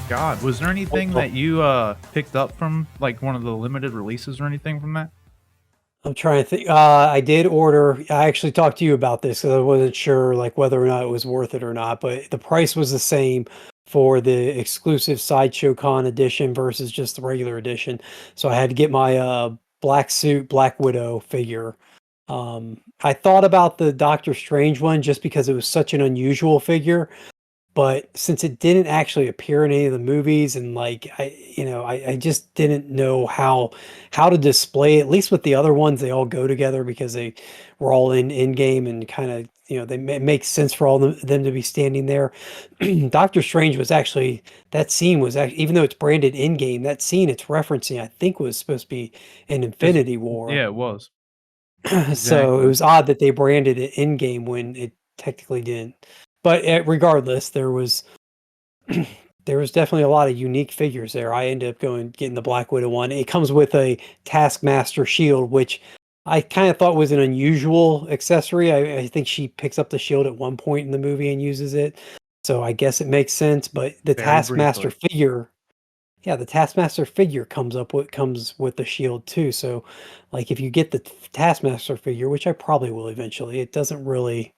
God, was there anything Oh, that you picked up from like one of the limited releases or anything from that? I'm trying to think. I did order. I actually talked to you about this because I wasn't sure like whether or not it was worth it or not. But the price was the same for the exclusive Sideshow Con edition versus just the regular edition. So I had to get my black suit Black Widow figure. I thought about the Doctor Strange one just because it was such an unusual figure. But since it didn't actually appear in any of the movies and like I just didn't know how to display it. At least with the other ones, they all go together because they were all in game and kind of it makes sense for all them to be standing there. Doctor Strange was actually that scene was actually, even though it's branded in game, that scene it's referencing I think was supposed to be in Is Infinity War. yeah, it was So it exactly. was odd that they branded it in game when it technically didn't. But regardless, there was definitely a lot of unique figures there. I ended up getting the Black Widow one. It comes with a Taskmaster shield, which I kind of thought was an unusual accessory. I think she picks up the shield at one point in the movie and uses it. So I guess it makes sense. But the Very Taskmaster briefly. figure, yeah, the Taskmaster figure comes with the shield too. So like if you get the Taskmaster figure, which I probably will eventually, it doesn't really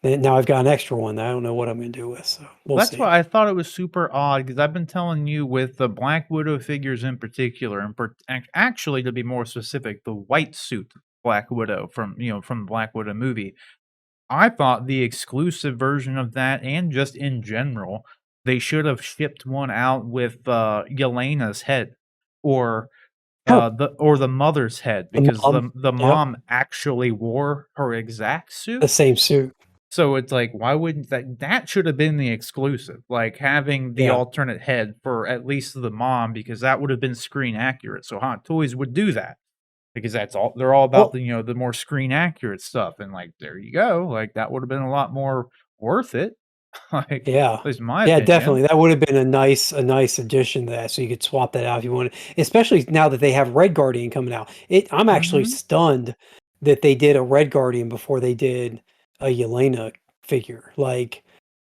now I've got an extra one that I don't know what I'm gonna do with, so we'll That's see. why I thought it was super odd because I've been telling you with the Black Widow figures in particular, and actually to be more specific, the white suit Black Widow from from the Black Widow movie. I thought the exclusive version of that, and just in general, they should have shipped one out with Yelena's head, or Huh, the mother's head, the because mom. the Yep, mom actually wore her exact the suit. same suit. So it's like, why wouldn't that should have been the exclusive, like, having the Yeah. alternate head for at least the mom, because that would have been screen accurate, so Hot Toys would do that, because that's all they're all about, Well, the the more screen accurate stuff, and, like, there you go, like, that would have been a lot more worth it, like, at yeah. least in my Yeah, opinion. definitely. That would have been a nice addition to that, so you could swap that out if you wanted. Especially now that they have Red Guardian coming out. I'm actually Mhm. stunned that they did a Red Guardian before they did a Yelena figure. Like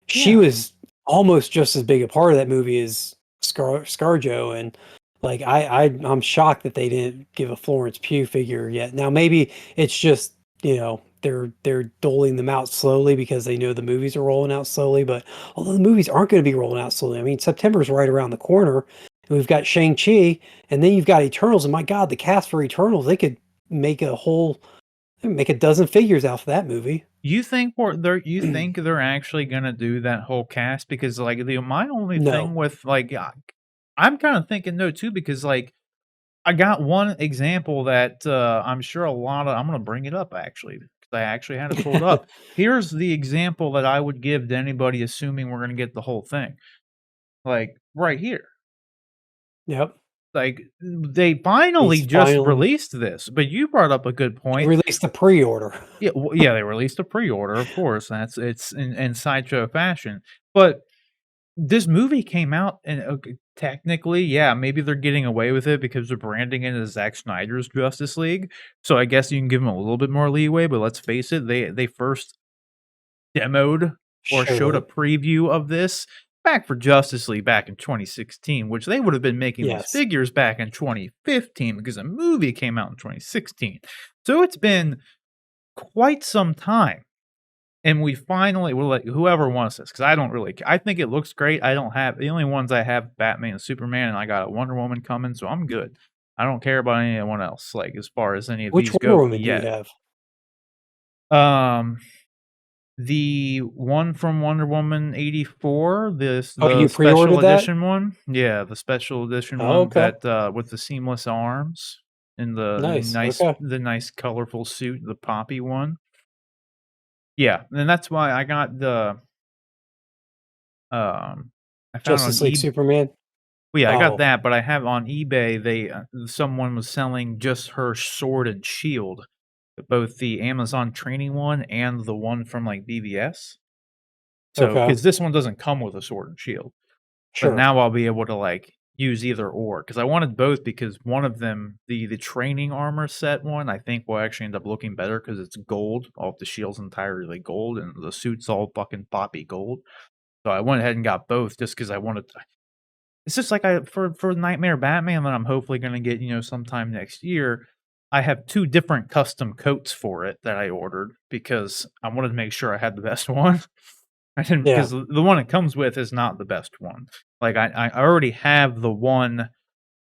she Yeah. was almost just as big a part of that movie as ScarJo, and like I'm shocked that they didn't give a Florence Pugh figure yet. Now maybe it's just they're doling them out slowly because they know the movies are rolling out slowly. But although the movies aren't going to be rolling out slowly, I mean September's right around the corner, and we've got Shang-Chi, and then you've got Eternals, and my God, the cast for Eternals they could make a whole make a dozen figures out of that movie. You think they're actually gonna do that whole cast? Because, like, the my only No, thing with, like, I'm kinda thinking no too, because, like, I got one example that, I'm sure a lot of I'm gonna bring it up actually, because I actually had it pulled up. Here's the example that I would give to anybody assuming we're gonna get the whole thing, like, right here. yep. Like, they finally He's just finally released this, but you brought up a good They point. released the pre-order. Yeah, they released a pre-order, of course, that's it's in Sideshow fashion, but this movie came out and, okay, technically, yeah, maybe they're getting away with it because they're branding it as Zack Snyder's Justice League, so I guess you can give them a little bit more leeway, but let's face it, they first demoed or Showed showed a it. preview of this back for Justice League back in 2016, which they would have been making these Yes. figures back in 2015 because a movie came out in 2016. So it's been quite some time. And we finally will let whoever wants this, because I don't really I think it looks great. I don't have the only ones I have Batman and Superman, and I got a Wonder Woman coming, so I'm good. I don't care about anyone else, like, as far as any of Which these Wonder go Woman do you yet. have? Um, the one from Wonder Woman 84, Oh, the you special pre-ordered that? edition one. Yeah, the special edition Oh, one okay. that, with the seamless arms and Nice. Okay. the nice colorful suit, the poppy one. Yeah, and that's why I got I found on Justice League Superman? well, yeah, I got Oh, that, but I have on eBay, someone was selling just her sword and shield, both the Amazon training one and the one from, like, BVS. So, okay. because this one doesn't come with a sword and shield, but Sure. now I'll be able to, like, use either or, because I wanted both, because one of them, the training armor set one, I think will actually end up looking better because it's gold. All of the shield's entirely gold, and the suit's all fucking poppy gold. So I went ahead and got both just because I wanted It's just like I for Nightmare Batman that I'm hopefully gonna get, sometime next year, I have 2 different custom coats for it that I ordered because I wanted to make sure I had the best one. I didn't Yeah, because the one it comes with is not the best one. Like, I already have the one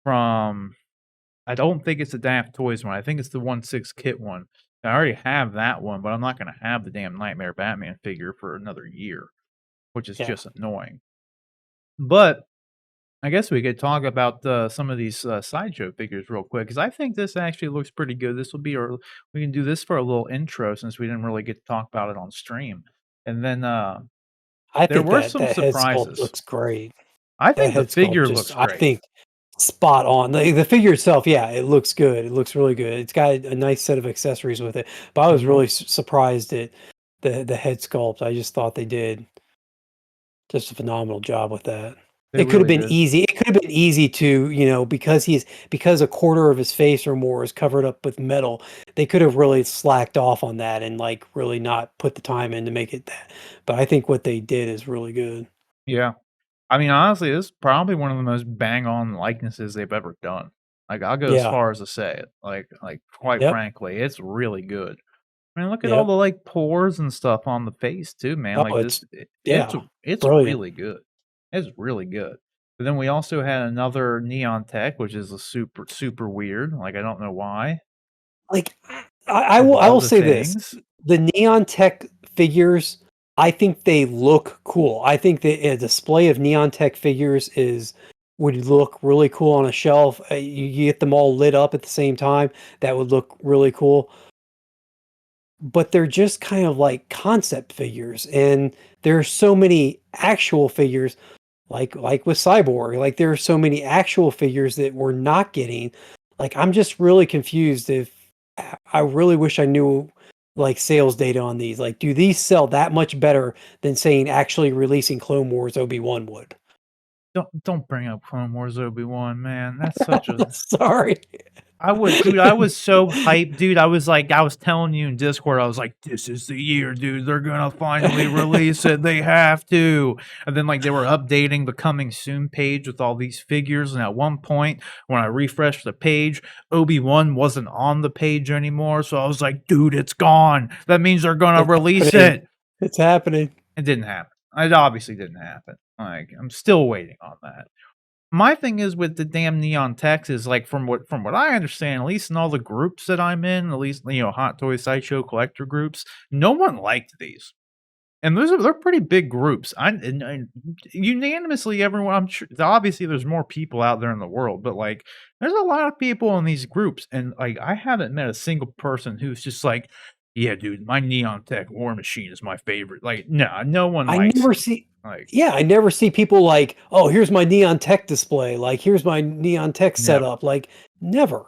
from I don't think it's the Daft Toys one, I think it's the 1/6 kit one. I already have that one, but I'm not gonna have the damn Nightmare Batman figure for another year, which is yeah. just annoying. But I guess we could talk about, some of these, Sideshow figures real quick because I think this actually looks pretty good. This will be our we can do this for a little intro since we didn't really get to talk about it on stream. And then, I there think were that some that head sculpt surprises. looks great. I That think the head sculpt figure just, looks I great. think, spot on. The figure itself, yeah, it looks good. It looks really good. It's got a nice set of accessories with it. But I was Mhm. really surprised at the head sculpt. I just thought they did just a phenomenal job with that. They It could have really been did. easy. It could have been easy to, because a quarter of his face or more is covered up with metal. They could have really slacked off on that and like really not put the time in to make it that. But I think what they did is really good. Yeah. I mean, honestly, this is probably one of the most bang on likenesses they've ever done. Like, I'll go as Yeah. far as to say it. Like, quite Yep. frankly, it's really good. I mean, look at all Yep. the, like, pores and stuff on the face too, man, Oh, like, it's this yeah, it's brilliant. really good. It's really good. But then we also had another Neon Tech, which is a super, super weird, like, I don't know why, Like, of I all will the say this, things. the Neon Tech figures, I think they look cool. I think that a display of Neon Tech figures is would look really cool on a shelf. You get them all lit up at the same time, that would look really cool. But they're just kind of like concept figures, and there are so many actual figures like with Cyborg, like there are so many actual figures that we're not getting. Like I'm just really confused if I really wish I knew like sales data on these. Like do these sell that much better than saying actually releasing Clone Wars Obi-Wan would? Don't bring up Clone Wars Obi-Wan, man, that's such a Sorry. I was so hyped, dude. I was telling you in Discord, I was like, "This is the year, dude. They're gonna finally release it. They have to." And then, like, they were updating the coming soon page with all these figures. And at one point, when I refreshed the page, Obi-Wan wasn't on the page anymore. So I was like, dude, it's gone. That means they're gonna It's release happening. it. It's happening. It didn't happen. It obviously didn't happen. Like, I'm still waiting on that. My thing is with the damn neon text is like from what I understand, at least in all the groups that I'm in, at least Hot Toy Sideshow collector groups, no one liked these. And they're pretty big groups. And unanimously, everyone. I'm sure. Obviously, there's more people out there in the world, but like, there's a lot of people in these groups, and like, I haven't met a single person who's just like, "Yeah, dude, my Neon Tech War Machine is my favorite." Like, no, no one I likes never it. see Like, Yeah, I never see people like, "Oh, here's my Neon Tech display." Like, "Here's my Neon Tech never. setup." Like, never.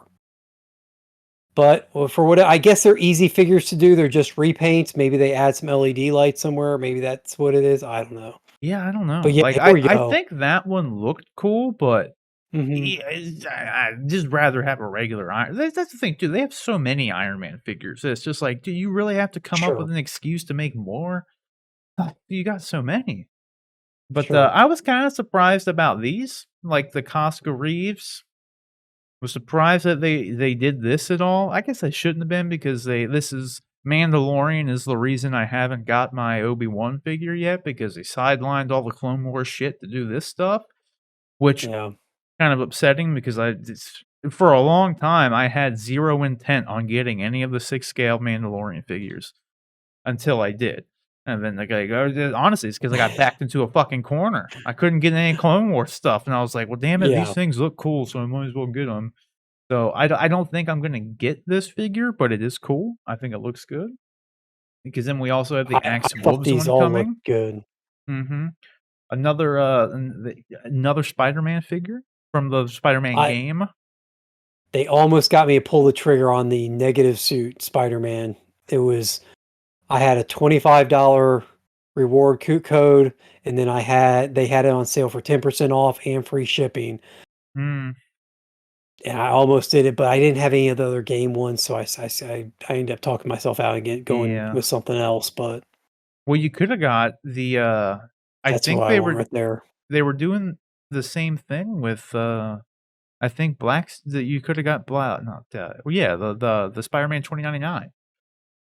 But, well, for what I guess they're easy figures to do, they're just repaints, maybe they add some LED lights somewhere, maybe that's what it is, I don't know. Yeah, I don't know. But yeah, Like, here we I go. think that one looked cool, but Mhm. yeah, I'd just rather have a regular Iron that's the thing too, they have so many Iron Man figures, it's just like, do you really have to come up with Sure, an excuse to make more? You got so many. But, sure. I was kinda surprised about these, like the Costco Reeves. Was surprised that they did this at all. I guess I shouldn't have been because they this is Mandalorian is the reason I haven't got my Obi-Wan figure yet because they sidelined all the Clone Wars shit to do this stuff, which Yeah. kind of upsetting because I just for a long time, I had 0 intent on getting any of the 6 scale Mandalorian figures until I did. And then, honestly, it's because I got backed into a fucking corner. I couldn't get any Clone Wars stuff, and I was like, "Well, damn it, these Yeah. things look cool, so I might as well get them." So, I don't think I'm gonna get this figure, but it is cool. I think it looks good because then we also have the I Axe thought Wolves these one all look coming. good. Mhm. Another Spider-Man figure from the Spider-Man I game. They almost got me to pull the trigger on the negative suit Spider-Man. It was I had a $25 reward code, and then they had it on sale for 10% off and free shipping, Mm, and I almost did it, but I didn't have any of the other game ones, so I ended up talking myself out and going yeah. with something else, but Well, you coulda got the, I that's what think I want right there. they were doing the same thing with, I think Blacks that you coulda got Black not, well, yeah, the Spider-Man 2099.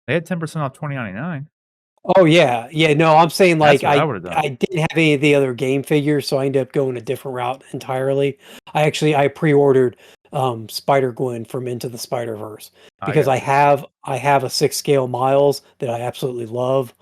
They had 10% off 2099. Oh, yeah. Yeah, no, I'm saying, That's like, what I would've done. I didn't have any of the other game figures, so I ended up going a different route entirely. I pre-ordered, Spider-Gwen from Into the Spider-Verse I because got you. I have a 6 scale Miles that I absolutely love.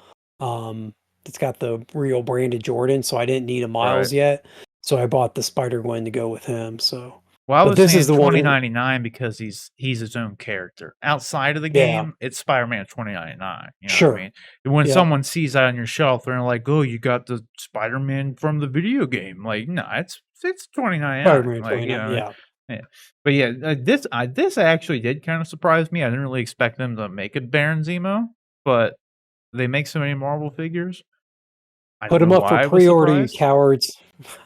It's got the real branded Jordan, so I didn't need a Right. Miles yet. So I bought the Spider-Gwen to go with him, so Well, I but was this is saying the one. 2099 because he's his own character. Outside of the Yeah, game, it's Spider-Man 2099, you know what I sure. mean? And when Yep. someone sees that on your shelf, they're like, "Oh, you got the Spider-Man from the video game." Like, "No, it's 2099." Spider-Man Like, you 29, know, yeah. yeah. But yeah, this actually did kinda surprise me. I didn't really expect them to make a Baron Zemo, but they make so many Marvel figures. I Put don't him know up for why I was pre-order, you surprised. cowards.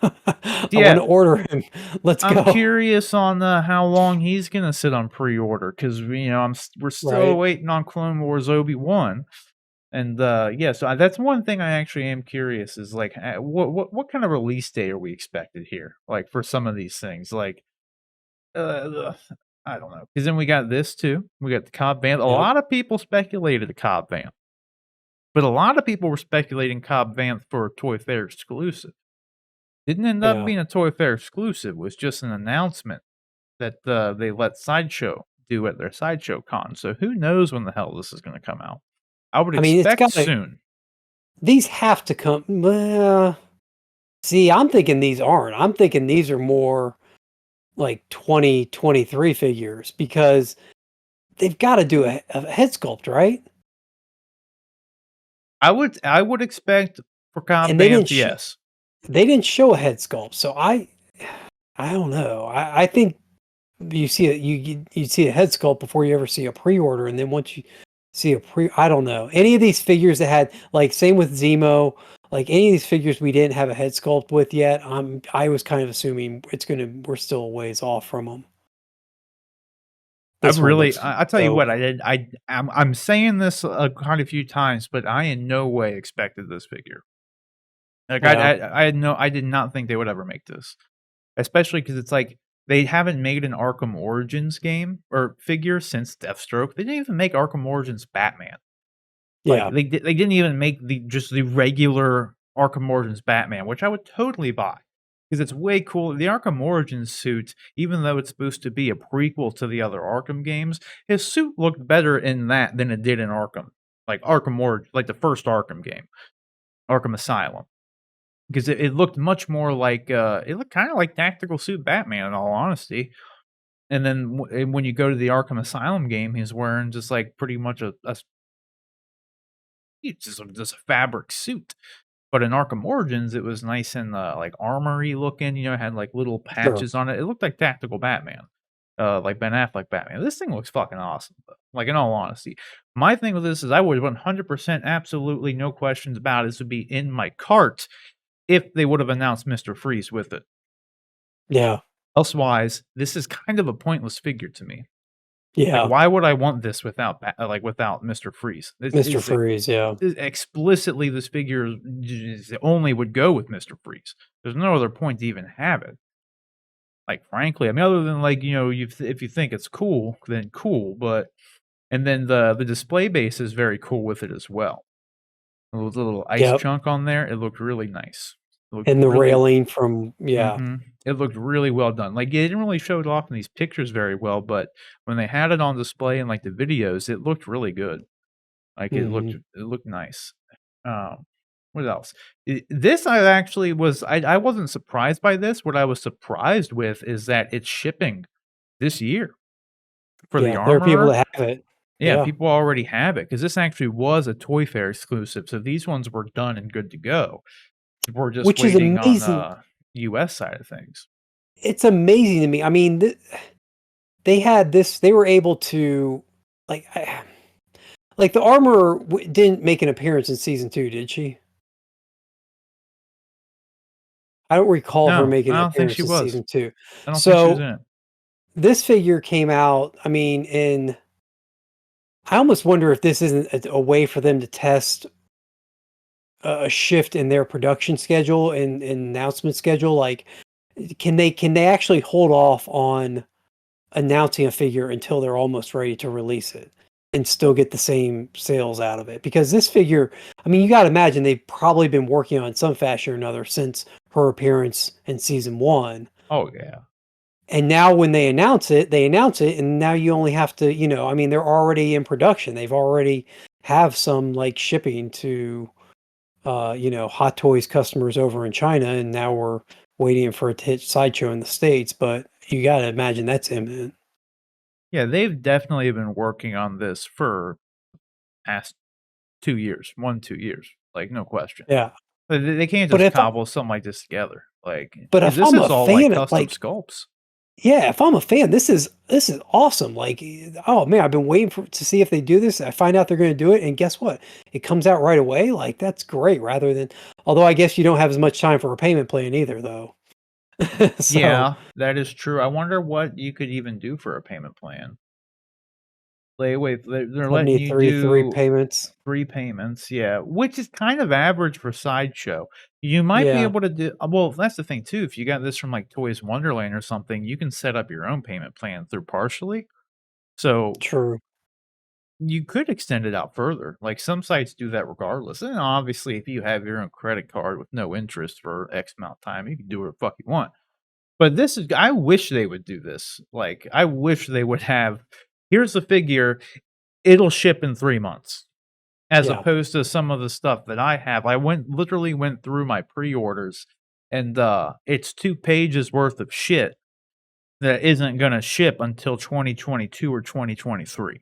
I Yeah. wanna order him. Let's I'm go. curious on, how long he's gonna sit on pre-order 'cause, you know, we're still Right. waiting on Clone Wars Obi-Wan, and, yeah, so that's one thing I actually am curious is, like, what kind of release date are we expected here? Like, for some of these things, like, uh, I don't know. Because then we got this too. We got the Cobb Vanth. A Yep. lot of people speculated the Cobb Vanth, but a lot of people were speculating Cobb Vanth for a Toy Fair exclusive. Didn't end up Yeah. being a Toy Fair exclusive, it was just an announcement that, they let Sideshow do at their Sideshow Con, so who knows when the hell this is gonna come out. I would I mean, it's expect gotta soon. these have to come see, I'm thinking these aren't. I'm thinking these are more like 2023 figures because they've gotta do a head sculpt, right? I would expect for Cobb And Vanth, yes. they didn't show a head sculpt, so I don't know. I think you see it you see a head sculpt before you ever see a pre-order, and then once you see a pre I don't know. Any of these figures that had like same with Zemo, like any of these figures we didn't have a head sculpt with yet, I was kind of assuming we're still a ways off from them. I This one really looks I tell you what, dope. I did I'm saying this, quite a few times, but I in no way expected this figure. Like, Yeah. I did not think they would ever make this. Especially because it's like, they haven't made an Arkham Origins game or figure since Deathstroke. They didn't even make Arkham Origins Batman. Like, Yeah. they didn't even make the regular Arkham Origins Batman, which I would totally buy because it's way cool. The Arkham Origins suit, even though it's supposed to be a prequel to the other Arkham games, his suit looked better in that than it did in Arkham. Like like the first Arkham game, Arkham Asylum. Because it looked much more like, it looked kinda like Tactical Suit Batman, in all honesty, and then when you go to the Arkham Asylum game, he's wearing just, like, pretty much it's just a fabric suit, but in Arkham Origins, it was nice and, like, armory looking, you know, it had, like, little Sure. patches on it, it looked like Tactical Batman, like Ben Affleck Batman. This thing looks fucking awesome, though, like, in all honesty. My thing with this is I would 100% absolutely no questions about it, this would be in my cart if they would have announced Mr. Freeze with it. Yeah. Elsewise, this is kind of a pointless figure to me. Like, Yeah. why would I want this without Mr. Freeze? This Mr. is Freeze, yeah. explicitly this figure only would go with Mr. Freeze. There's no other point to even have it. Like, frankly, I mean, other than like, you know, if you think it's cool, then cool, but and then the display base is very cool with it as well. The little ice Yep. chunk on there, it looked really nice. It looked And the really railing from yeah. Mhm. It looked really well done. Like, they didn't really show it off in these pictures very well, but when they had it on display in, like, the videos, it looked really good. Like, Mhm. it looked nice. Um, what else? This I actually I wasn't surprised by this. What I was surprised with is that it's shipping this year for the Yeah, there are people Armorer. that have it. Yeah, Yeah. people already have it because this actually was a Toy Fair exclusive, so these ones were done and good to go. We're just Which is waiting on, amazing. US side of things. It's amazing to me. I mean, they had this they were able to like like the armor didn't make an appearance in season 2, did she? I don't recall her No, making I an don't think she appearance in was. season 2. I don't think she was in So, it. this figure came out, I mean, in I almost wonder if this isn't a way for them to test a shift in their production schedule and announcement schedule, like, can they actually hold off on announcing a figure until they're almost ready to release it and still get the same sales out of it? Because this figure, I mean, you got to imagine they've probably been working on it in some fashion or another since her appearance in season one. Oh, yeah. And now when they announce it, and now you only have to, I mean, they're already in production. They've already have some like shipping to, Hot Toys customers over in China, and now we're waiting for it to hit Sideshow in the States. But you got to imagine that's imminent. Yeah, they've definitely been working on this for past 2 years, 1, 2 years, like, no question. Yeah. But they can't But just if I, cobble something like this together, like, but 'cause if this I'm a is all, like, fan of custom like, sculpts. yeah, if I'm a fan, this is awesome. Like, oh man, I've been waiting to see if they do this. I find out they're going to do it, and guess what? It comes out right away. Like, that's great. Rather than, although I guess you don't have as much time for a payment plan either, though. So Yeah, that is true. I wonder what you could even do for a payment plan. Like, wait, they're letting you 73 do payments. 3 payments, yeah, which is kind of average for Sideshow. You might be Yeah, able to do well, that's the thing too, if you got this from, like, Toys Wonderland or something, you can set up your own payment plan through Partially. So, true. you could extend it out further, like, some sites do that regardless, and obviously, if you have your own credit card with no interest for X amount of time, you can do whatever the fuck you want. But this is I wish they would do this, like, I wish they would have, "Here's the figure, it'll ship in 3 months." As Yeah, opposed to some of the stuff that I have. I literally went through my pre-orders, and, it's 2 pages worth of shit that isn't gonna ship until 2022 or 2023.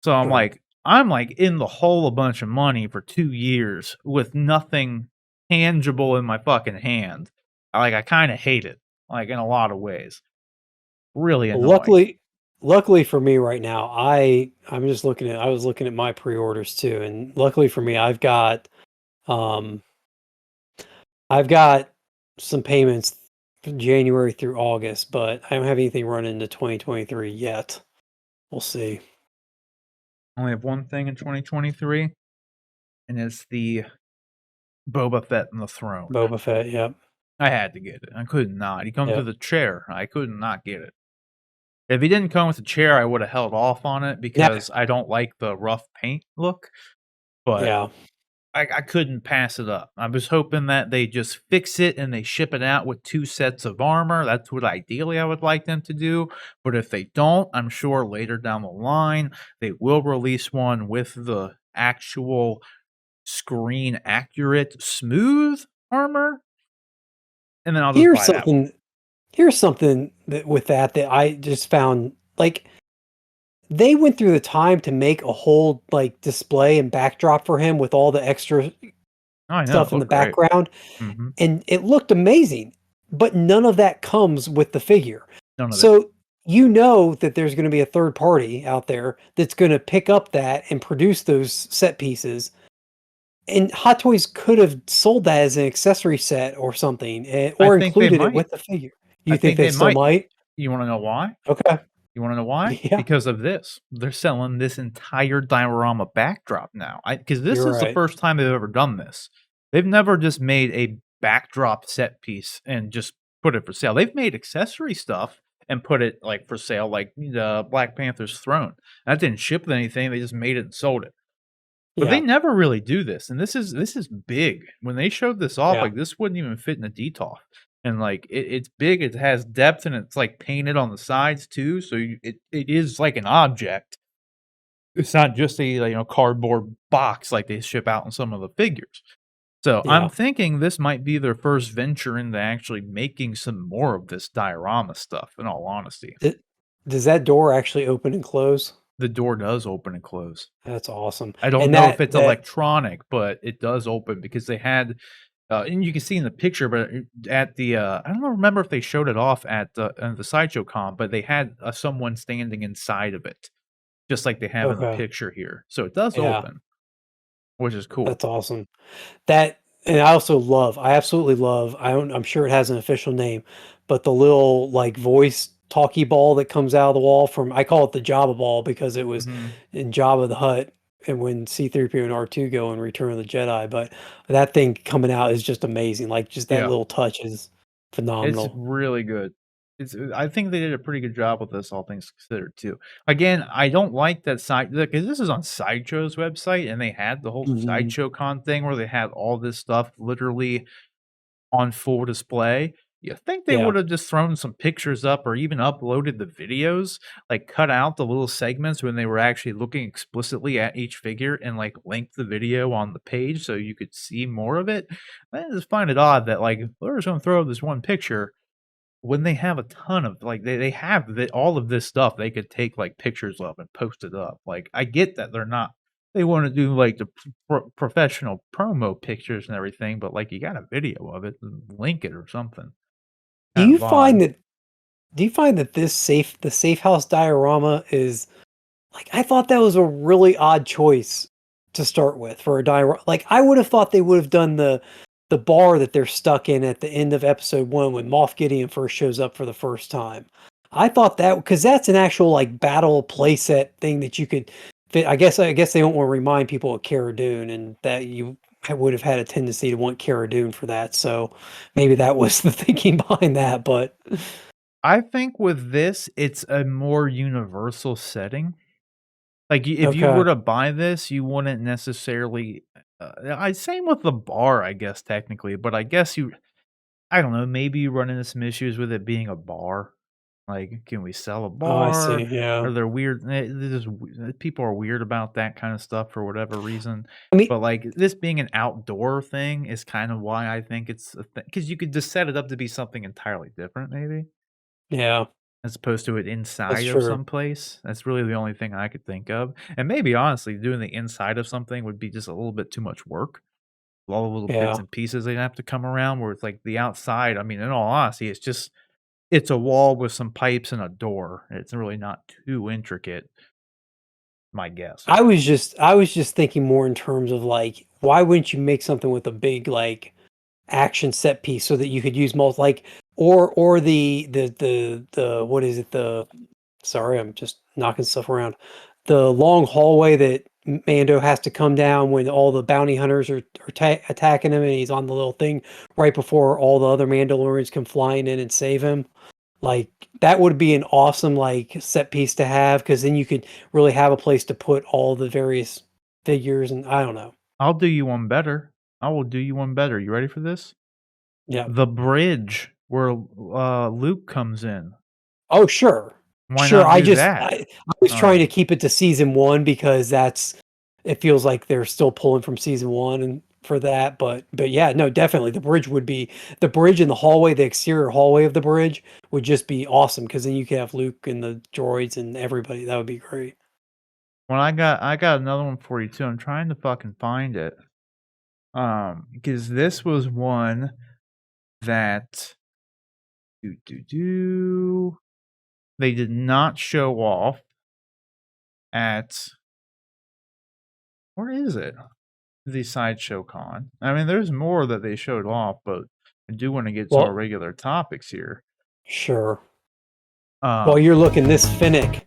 So sure. I'm, like, in the hole a bunch of money for 2 years with nothing tangible in my fucking hand. I kinda hate it, like, in a lot of ways. Really Well, annoying. luckily for me right now, I was looking at my pre-orders too, and luckily for me, um I've got some payments from January through August, but I don't have anything running into 2023 yet. We'll see. Only have one thing in 2023, and it's the Boba Fett and the Throne. Boba Fett, yep. I had to get it. I could not. He comes Yep. with a chair. I could not get it. If he didn't come with a chair, I would have held off on it Now, because I don't like the rough paint look, but yeah, I couldn't pass it up. I was hoping that they just fix it and they ship it out with 2 sets of armor. That's what ideally I would like them to do, but if they don't, I'm sure later down the line, they will release one with the actual screen accurate smooth armor, and then I'll just here's buy that one. something here's something that with that I just found, like, they went through the time to make a whole, like, display and backdrop for him with all the extra I know, stuff it in the looked great. background, Mhm. and it looked amazing, but none of that comes with the figure. None of it. So, you know that there's gonna be a third party out there that's gonna pick up that and produce those set pieces, and Hot Toys could have sold that as an accessory set or something, I or think they included it might. with the figure. I You think think they they still might. might? You wanna know why? Okay. You wanna know why? Yeah, Because of this. They're selling this entire diorama backdrop now. Because this you're is the right. first time they've ever done this. They've never just made a backdrop set piece and just put it for sale. They've made accessory stuff and put it, like, for sale, like the Black Panther's throne. That didn't ship with anything, they just made it and sold it. But they Yeah, never really do this, and this is big. When they showed this off, yeah, like, this wouldn't even fit in a DTOF, and, like, it's big, it has depth, and it's, like, painted on the sides too, so it is like an object. It's not just a, like, cardboard box like they ship out in some of the figures. So, I'm yeah. thinking this might be their first venture into actually making some more of this diorama stuff, in all honesty. D Does that door actually open and close? The door does open and close. That's awesome, I don't and know if it's that electronic, but it does open because they had, and you can see in the picture, but at the, I don't remember if they showed it off at the Sideshow Con, but they had, someone standing inside of it, just like they have in the okay, picture here. So it does yeah, open, which is cool. that's awesome. That and I absolutely love, I'm sure it has an official name, but the little, like, voice talkie ball that comes out of the wall from, I call it the Jabba ball because it was Mhm. in Jabba the Hutt and when C-3PO and R2 go in Return of the Jedi, but that thing coming out is just amazing, like, just that Yeah. little touch is It's phenomenal. really good. I think they did a pretty good job with this, all things considered, too. Again, I don't like that side because this is on Sideshow's website, and they had the whole Mhm. Sideshow Con thing where they had all this stuff literally on full display. You think they Yeah. would have just thrown some pictures up or even uploaded the videos, like cut out the little segments when they were actually looking explicitly at each figure and like link the video on the page so you could see more of it. I just find it odd that like we're just gonna throw up this one picture when they have a ton of like they have all of this stuff they could take like pictures of and post it up. Like I get that they're not they want to do like the professional promo pictures and everything, but like you got a video of it, link it or something. Do Kind you of odd. find that the safe house diorama is like, I thought that was a really odd choice to start with for a diorama. Like, I would have thought they would have done the bar that they're stuck in at the end of episode 1 when Moff Gideon first shows up for the first time. I thought that because that's an actual like battle playset thing that you could fit. I guess they don't want to remind people of Cara Dune and that you would have had a tendency to want Cara Dune for that. So maybe that was the thinking behind that. But I think with this, it's a more universal setting. Like if you were okay, to buy this, you wouldn't necessarily. I same with the bar, I guess technically, but I guess you I don't know, maybe you run into some issues with it being a bar. Like, can we sell a oh, I see. bar? Yeah, Are there weird people are weird about that kind of stuff for whatever reason. I mean, But, like, this being an outdoor thing is kind of why I think it's a because you could just set it up to be something entirely different maybe, yeah, as opposed to it that's inside of true. some place. That's really the only thing I could think of. And maybe, honestly, doing the inside of something would be just a little bit too much work. All the little bits Yeah. and pieces they'd have to come around where it's like the outside, I mean, in all honesty, it's a wall with some pipes and a door. It's really not too intricate, my guess. I was just thinking more in terms of like, why wouldn't you make something with a big like action set piece so that you could use most like or the what is it the sorry I'm just knocking stuff around the long hallway that Mando has to come down when all the bounty hunters are attacking him and he's on the little thing right before all the other Mandalorians come flying in and save him. Like, that would be an awesome, like, set piece to have because then you could really have a place to put all the various figures and I don't know. I'll do you one better. I will do you one better. You ready for this? Yeah. The bridge where, Luke comes in. Oh, sure. Why Sure, not do that? I was trying to Like, keep it to season 1 because that's it feels like they're still pulling from season 1 and for that, but yeah, no, definitely, the bridge and the hallway, the exterior hallway of the bridge would just be awesome because then you could have Luke and the droids and everybody, that would be great. well, I got another one for you too. I'm trying to fucking find it. Because this was one that they did not show off at where is it? The Sideshow Con. I mean, there's more that they showed off, but I do wanna get to our Well, regular topics here. sure. While Um, you're looking this Finnick,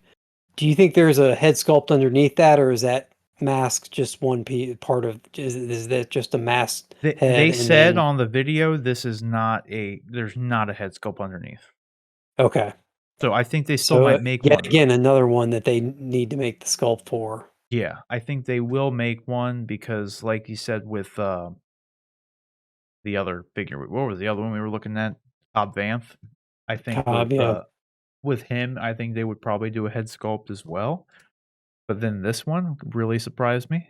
do you think there's a head sculpt underneath that, or is that mask just one part of? Is that just a masked they head and said then? on the video this is not a there's not a head sculpt underneath. Okay, So I think they still so might make yet one again though. another one that they need to make the sculpt for. Yeah, I think they will make one because like you said with, the other figure what was the other one we were looking at? Cobb Vanth. I think Cobb, yeah, with him, I think they would probably do a head sculpt as well. But then this one really surprised me.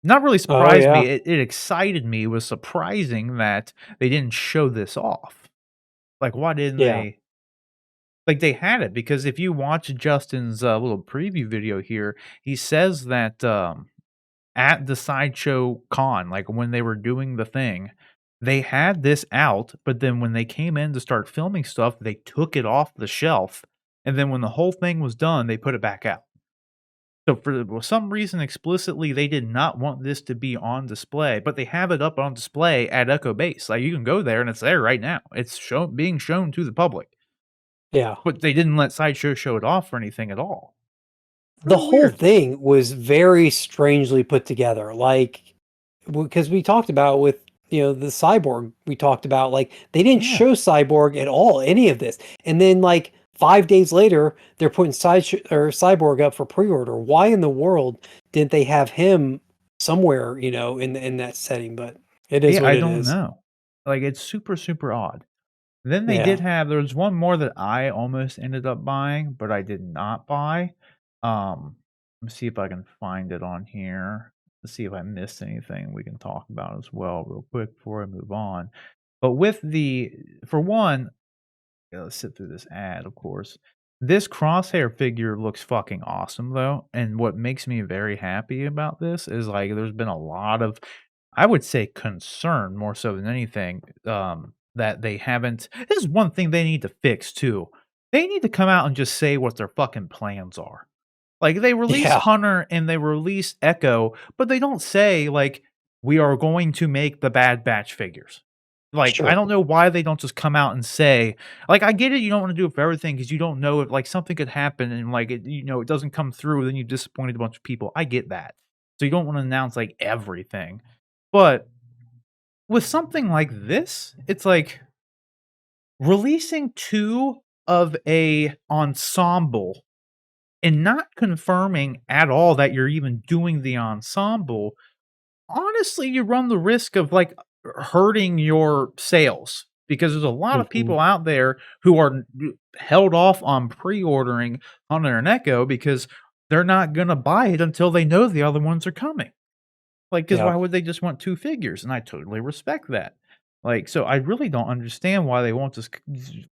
Not really oh surprised me, yeah, it excited me, it was surprising that they didn't show this off. Like, why didn't yeah, they like, they had it because if you watch Justin's, little preview video here, he says that, at the Sideshow Con, like, when they were doing the thing, they had this out, but then when they came in to start filming stuff, they took it off the shelf, and then when the whole thing was done, they put it back out. So for some reason, explicitly, they did not want this to be on display, but they have it up on display at Echo Base. Like you can go there and it's there right now. It's being shown to the public, yeah. but they didn't let Sideshow show it off or anything at all. The Real whole weird. thing was very strangely put together. Like because we talked about with the Cyborg we talked about, like, they didn't Yeah. show Cyborg at all, any of this, and then, like, 5 days later, they're putting Cyborg up for pre-order. Why in the world didn't they have him somewhere, in that setting? But it is Yeah, what I it don't is. know. Like, it's super, super odd. Then they did Yeah. have there was one more that I almost ended up buying, but I did not buy. Let's see if I can find it on here. Let's see if I missed anything we can talk about as well real quick before I move on. But with the for one, yeah, let's sit through this ad, of course. This crosshair figure looks fucking awesome though, and what makes me very happy about this is like there's been a lot of I would say concern more so than anything, that they haven't this is one thing they need to fix too. They need to come out and just say what their fucking plans are. Like, they release Yeah, Hunter and they release Echo, but they don't say, like, "We are going to make the Bad Batch figures." Like, I sure. don't know why they don't just come out and say like, I get it, you don't wanna do it for everything because you don't know if, like, something could happen and, like, it doesn't come through, then you disappointed a bunch of people. I get that. So you don't wanna announce, like, everything. But with something like this, it's like releasing 2 of a ensemble and not confirming at all that you're even doing the ensemble, honestly, you run the risk of, like, hurting your sales because there's a lot of Mhm. people out there who are held off on pre-ordering Hunter and Echo because they're not gonna buy it until they know the other ones are coming. Like, because Yeah. why would they just want 2 figures? And I totally respect that. Like, so I really don't understand why they won't just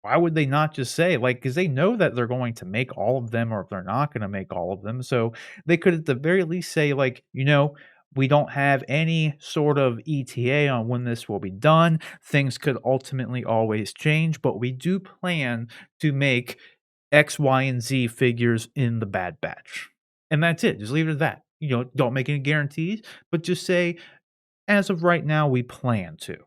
why would they not just say, like, because they know that they're going to make all of them or if they're not gonna make all of them, so they could at the very least say, like, "We don't have any sort of ETA on when this will be done. Things could ultimately always change, but we do plan to make X, Y, and Z figures in the Bad Batch." And that's it, just leave it at that. Don't make any guarantees, but just say, "As of right now, we plan to."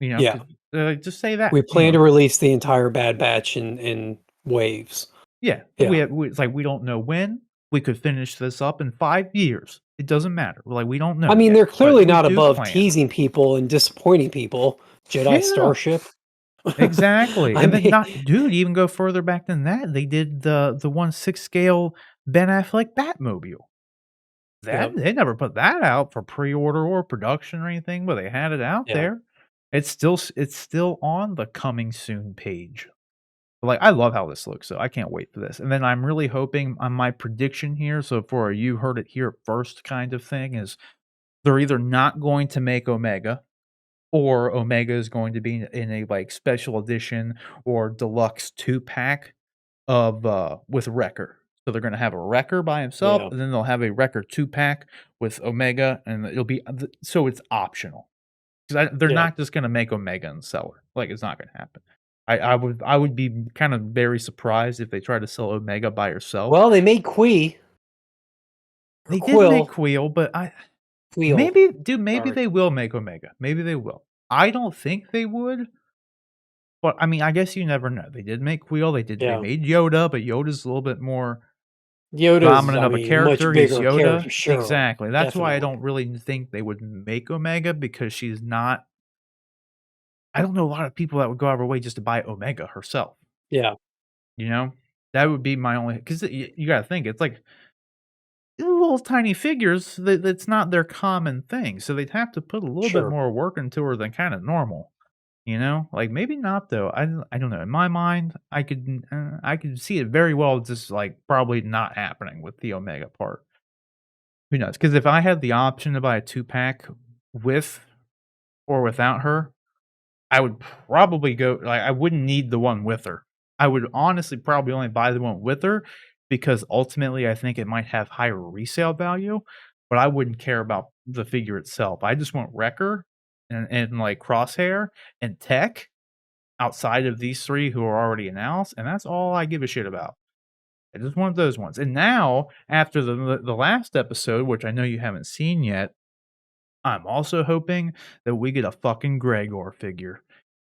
Yeah. 'Cause, just say that, We plan to release the entire Bad Batch in waves. Yeah, Yeah. it's like, "We don't know when. We could finish this up in 5 years. It doesn't matter." Like, "We don't I know mean, yet, they're but clearly we not do above plan." teasing people and disappointing people. Jedi Yeah, Starship. exactly, I and then mean, not dude, even go further back than that, they did the 1/6 scale Ben Affleck Batmobile. yeah, That they never put that out for pre-order or production or anything, but they had it out yeah, there. It's still on the coming soon page. Like, I love how this looks, so I can't wait for this, and then I'm really hoping on my prediction here, so for a "you heard it here first" kind of thing is they're either not going to make Omega, or Omega is going to be in a, like, special edition or deluxe 2-pack of, with Wrecker. So they're gonna have a Wrecker by himself, yeah, and then they'll have a Wrecker 2-pack with Omega, and it'll be so it's optional. 'Cause they're yeah. not just gonna make Omega and sell her, like, it's not gonna happen. I would be kind of very surprised if they tried to sell Omega by herself. Well, they made Qui or They did make Quill. Queel, but I Quill. maybe dude, maybe Sorry. they will make Omega, maybe they will. I don't think they would, but, I mean, I guess you never know. They did make Queel, they Yeah. made Yoda, but Yoda's a little bit more Yoda's, dominant I of a mean, a much character, he's bigger Yoda. character. Sure. Exactly, that's why I Definitely. don't really think they would make Omega because she's not I don't know a lot of people that would go out of their way just to buy Omega herself, Yeah. you know? That would be my only 'cause you gotta think, it's like little tiny figures that's not their common thing, so they'd have to put a little bit Sure. more work into her than kinda normal, you know? Like, maybe not though, I don't know, in my mind, I could see it very well just, like, probably not happening with the Omega part. Who knows? Because if I had the option to buy a 2-pack with or without her, I would probably go like, I wouldn't need the one with her. I would honestly probably only buy the one with her because ultimately I think it might have higher resale value, but I wouldn't care about the figure itself. I just want Wrecker and like, Crosshair and Tech outside of these 3 who are already announced, and that's all I give a shit about. I just want those ones, and now, after the last episode, which I know you haven't seen yet, I'm also hoping that we get a fucking Gregor figure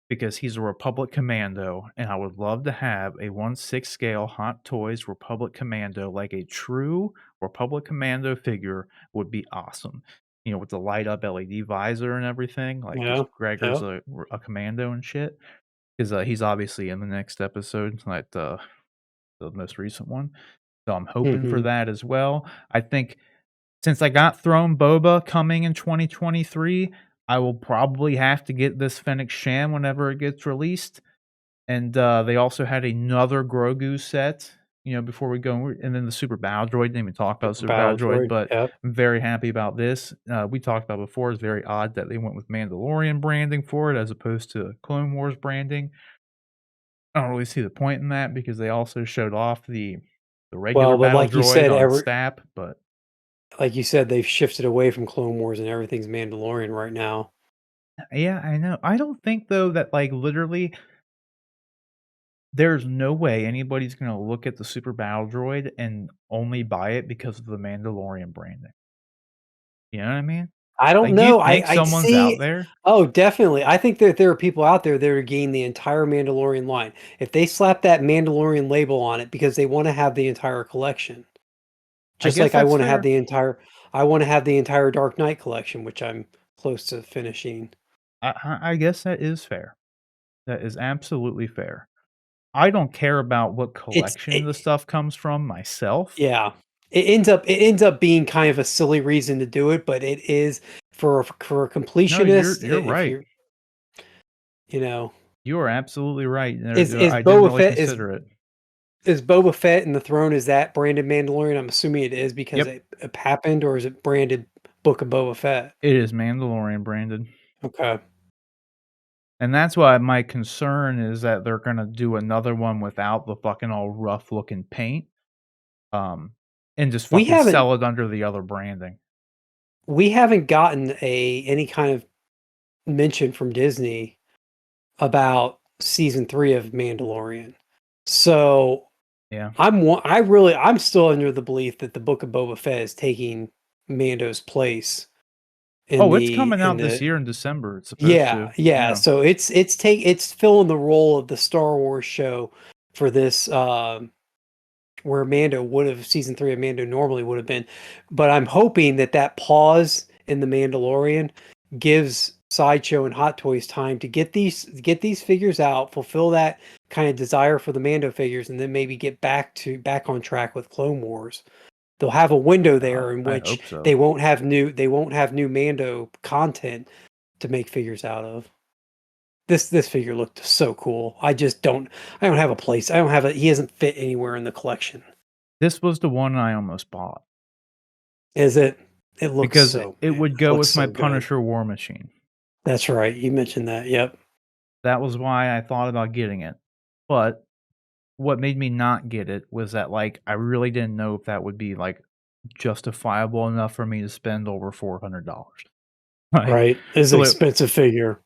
because he's a Republic Commando, and I would love to have a 1/6 scale Hot Toys Republic Commando, like a true Republic Commando figure would be awesome. with the light up LED visor and everything, like, 'cause Yeah. Gregor's Yep. a commando and shit. 'Cause, he's obviously in the next episode, like the most recent one. So I'm hoping for Mhm. that as well. I think since I got Throne Boba coming in 2023, I will probably have to get this Fennec Sham whenever it gets released. And, they also had another Grogu set, before we go and then the Super Battle Droid, didn't even talk about Super Super Battle Battle Droid, Droid. but Yep. I'm very happy about this. We talked about before, it's very odd that they went with Mandalorian branding for it as opposed to Clone Wars branding. I don't really see the point in that because they also showed off the regular Well, but battle droid on STAP, but like you said, they've shifted away from Clone Wars and everything's Mandalorian right now. yeah, I know. I don't think though that, like, literally there's no way anybody's gonna look at the Super Battle Droid and only buy it because of the Mandalorian branding. You know what I mean? I don't Like, do you know. think I someone's out see. there? Oh, definitely. I think that there are people out there that are getting the entire Mandalorian line. If they slap that Mandalorian label on it because they want to have the entire collection. I Just guess like I that's want to have fair. the entire Dark Knight collection, which I'm close to finishing. I guess that is fair. That is absolutely fair. I don't care about what It's collection it, the stuff comes from myself. yeah. It ends up being kind of a silly reason to do it, but it is for a No, you're completionist. you're If right. you're, you know, You are absolutely right. is I didn't Boba really Fett consider it. is Boba Fett and the Throne, is that branded Mandalorian? I'm assuming it is because Yep, it happened, or is it branded Book of Boba Fett? it is Mandalorian branded. Okay. And that's why my concern is that they're gonna do another one without the fucking all rough looking paint, um, and just We fucking haven't sell it under the other branding. we haven't gotten a any kind of mention from Disney about season 3 of Mandalorian. So Yeah. I'm still under the belief that the Book of Boba Fett is taking Mando's place Oh, it's coming in out this the year in December, it's supposed yeah, to. yeah. Yeah. So it's filling the role of the Star Wars show for this where Mando would have season 3 of Mando normally would have been. But I'm hoping that that pause in the Mandalorian gives Sideshow and Hot Toys time to get these figures out, fulfill that kind of desire for the Mando figures, and then maybe get back on track with Clone Wars. They'll have a window there in I which hope so. they won't have new Mando content to make figures out of. This figure looked so cool. I don't have a place. I don't have a he hasn't fit anywhere in the collection. This was the one I almost bought Is it? because it would It go looks with my so good. Punisher War Machine. That's right. You mentioned that. Yep. That was why I thought about getting it. But what made me not get it was that, like, I really didn't know if that would be, like, justifiable enough for me to spend over $400. Like, Right. It's so an it expensive figure.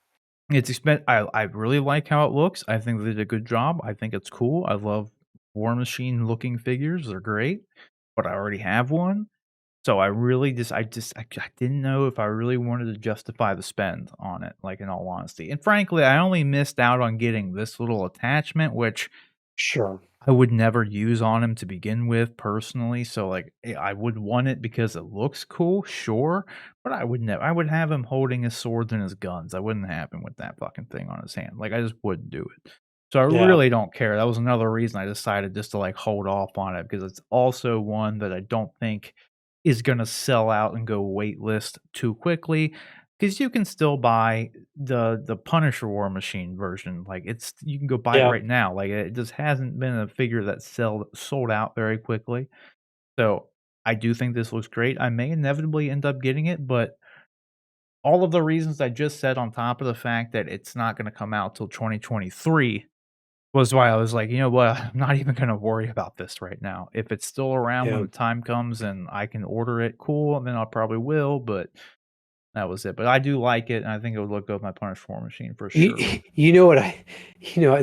I really like how it looks. I think they did a good job. I think it's cool. I love War Machine looking figures. They're great, but I already have one. So I really I didn't know if I really wanted to justify the spend on it, like, in all honesty. And frankly, I only missed out on getting this little attachment, which Sure. I would never use on him to begin with personally, so, like, I would want it because it looks cool, sure, but I would have him holding his swords and his guns. I wouldn't have him with that fucking thing on his hand, like, I just wouldn't do it. So I Yeah. really don't care. That was another reason I decided just to, like, hold off on it because it's also one that I don't think is gonna sell out and go waitlist too quickly. Because you can still buy the Punisher War Machine version, like, it's you can go buy it Yeah. right now, like, it just hasn't been a figure that sold out very quickly, so, I do think this looks great, I may inevitably end up getting it, but all of the reasons I just said on top of the fact that it's not gonna come out till 2023 was why I was like, "You know what? I'm not even gonna worry about this right now. If it's still around when Yeah. the time comes and I can order it, cool, then I probably will," but that was it, but I do like it, and I think it would look good with my Punisher War Machine for You, sure. you know what I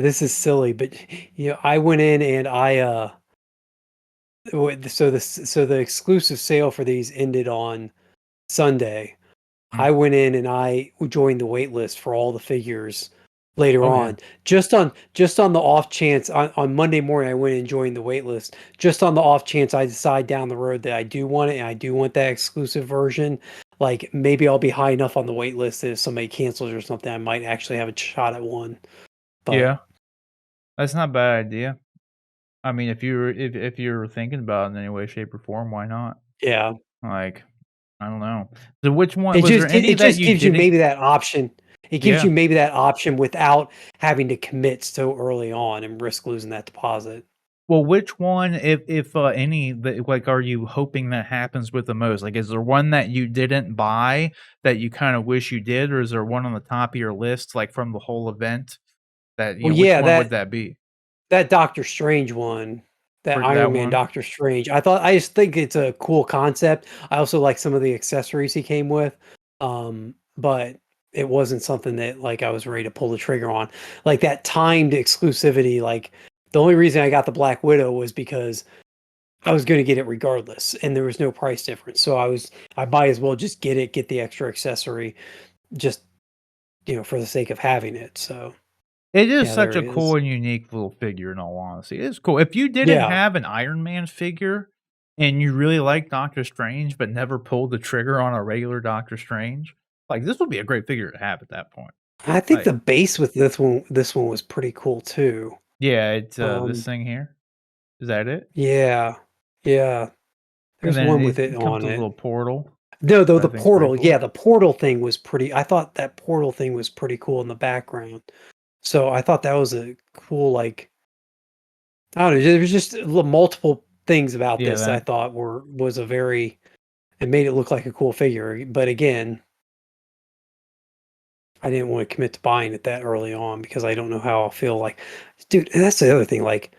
this is silly, but I went in and so the exclusive sale for these ended on Sunday. Mm. I went in and I joined the wait list for all the figures later Oh, yeah. on. Just on the off chance on Monday morning I went and joined the wait list. Just on the off chance I decide down the road that I do want it and I do want that exclusive version. like maybe I'll be high enough on the wait list that if somebody cancels or something, I might actually have a shot at one. But Yeah, that's not a bad idea. I mean, if you're thinking about it in any way, shape, or form, why not? yeah, Like, I don't know. So which one was there any it that just you gives you didn't? maybe that option. It gives Yeah. you maybe that option without having to commit so early on and risk losing that deposit. Well, which one, if any, that like, are you hoping that happens with the most? Like, is there one that you didn't buy that you kinda wish you did, or is there one on the top of your list, like, from the whole event that, Well, which yeah, one would that be? that Doctor Strange one, that For that Iron Man one? Doctor Strange, I just think it's a cool concept. I also like some of the accessories he came with, but it wasn't something that, like, I was ready to pull the trigger on. Like, that timed exclusivity, like, the only reason I got the Black Widow was because I was gonna get it regardless, and there was no price difference, so I might as well just get the extra accessory, just, for the sake of having it, so, It is yeah, such there a it is. cool and unique little figure, in all honesty. It is cool. If you didn't Yeah. have an Iron Man figure and you really like Doctor Strange, but never pulled the trigger on a regular Doctor Strange, like, this would be a great figure to have at that point. I think Like, the base with this one was pretty cool too. yeah, it's, this Um, thing here. Is that it? yeah, yeah. And There's then one with it it comes on with a it. little portal, No, though I the think is pretty portal, cool. yeah, the portal thing was pretty. I thought that portal thing was pretty cool in the background. So I thought that was a cool, like, I don't know. There was just multiple things about Yeah, this that I that thought was a very, it made it look like a cool figure. But again, I didn't want to commit to buying it that early on because I don't know how I'll feel like, dude. And that's the other thing. Like,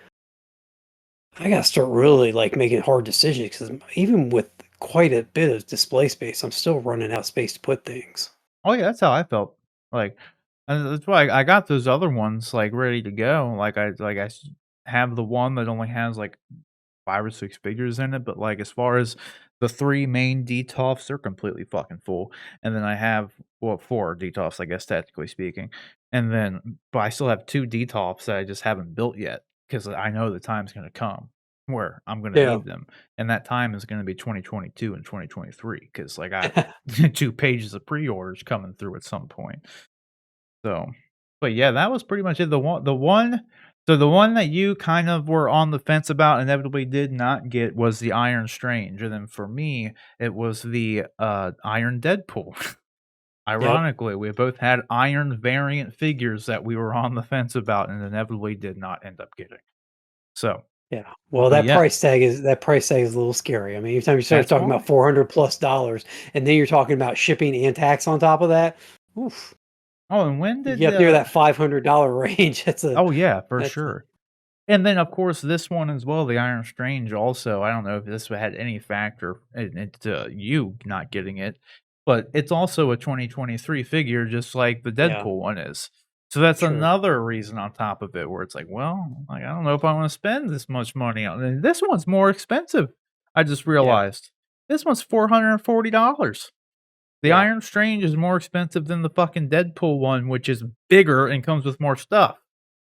I gotta start really, like, making hard decisions because even with quite a bit of display space, I'm still running out of space to put things. oh, yeah, that's how I felt. Like, and that's why I got those other ones, like, ready to go. Like, I have the one that only has, like, 5 or 6 figures in it, but, like, as far as the 3 main DTOFs, they're completely fucking full, and then I have, well, 4 DTOFs, I guess, technically speaking, and then but I still have 2 DTOFs that I just haven't built yet because I know the time's gonna come where I'm gonna Yeah. need them, and that time is gonna be 2022 and 2023 because I got 2 pages of pre-orders coming through at some point. So, but yeah, that was pretty much it. The one that you kind of were on the fence about, inevitably did not get, was the Iron Strange, and then for me, it was the, Iron Deadpool. Yep. Ironically, we both had Iron variant figures that we were on the fence about and inevitably did not end up getting. So, Yeah. Well, but yeah, that price tag is a little scary. I mean, anytime you start that's talking why. about $400+ and then you're talking about shipping and tax on top of that, oof. Oh, and when You did, get near that $500 range. oh yeah, for That's a sure. And then, of course, this one as well, the Iron Strange also, I don't know if this had any factor into you not getting it, but it's also a 2023 figure just like the yeah, Deadpool one is. So that's true. another reason on top of it where it's like, well, like, I don't know if I wanna spend this much money on it. And this one's more expensive, I just Yeah. realized. This one's $440. The Yeah. Iron Strange is more expensive than the fucking Deadpool one, which is bigger and comes with more stuff.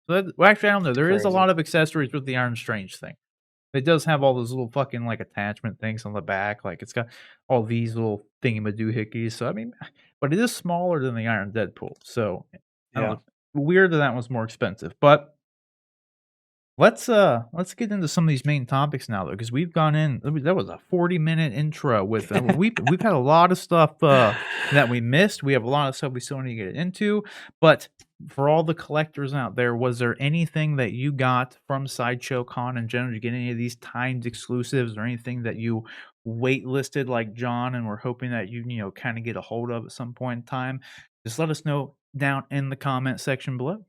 So that, well, actually, I don't know. It's There is a crazy. lot of accessories with the Iron Strange thing. It does have all those little fucking like attachment things on the back. Like it's got all these little thingamadoohickeys. So I mean, but it is smaller than the Iron Deadpool. So I don't Yeah. know. Weird that that was more expensive, but let's get into some of these main topics now though, because we've gone in. That was a 40-minute intro with we've had a lot of stuff that we missed. We have a lot of stuff we still need to get into. But for all the collectors out there, was there anything that you got from Sideshow Con in general? Did you get any of these timed exclusives or anything that you waitlisted like John and were hoping that you know kind of get a hold of at some point in time? Just let us know down in the comment section below.